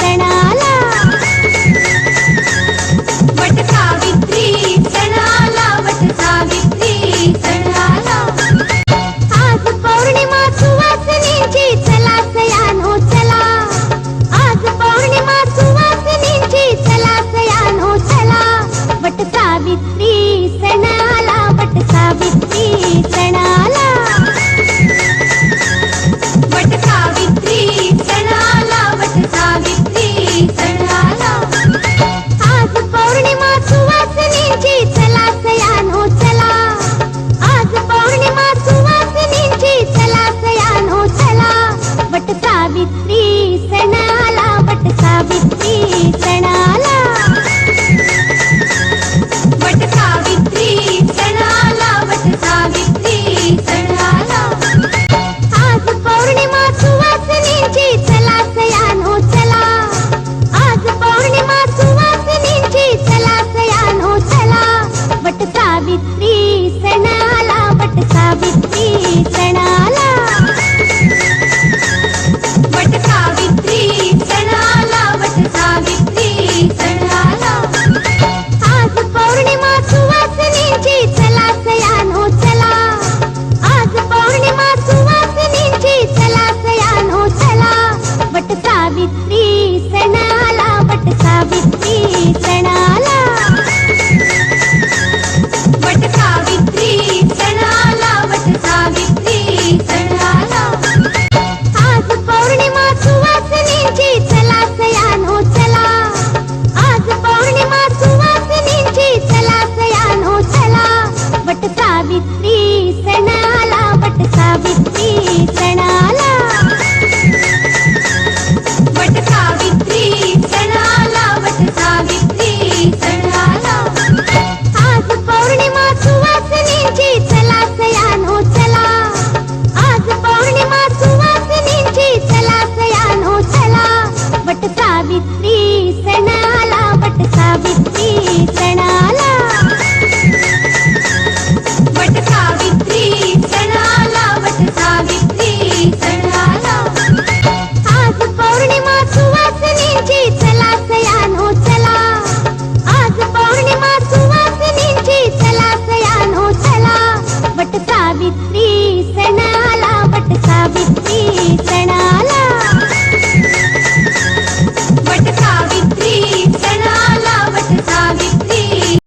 सणाला वट सावित्री सणाला वट सावित्री सणाला आज पौर्णिमा सुवासिनीची चला सयानो चला आज पौर्णिमा सुवासिनीची चला सयानो चला वट सावित्री सणाला वट सावित्री सणाला वट सावित्री सणाला वट सावित्री सणाला आज पौर्णिमा सुवासिनीची चला सयानो चला आज पौर्णिमा सुवासिनीची चला सयानो चला वट सावित्री सणाला वट सावित्री सणाला वट सावित्री सणाला वट सावित्री सणाला आज पौर्णिमा सुवासिनीची चला सयानो चला आज पौर्णिमा सुवासिनीची चला सयानो चला वट सावित्री सणाला वट सावित्री सणाला वट सावित्री सणाला वट सावित्री सणाला आज पौर्णिमा सुवासिनीची चला सयानो चला आज पौर्णिमा सुवासिनीची चला सयानो चला वट सावित्री सणाला वट सावित्री सणाला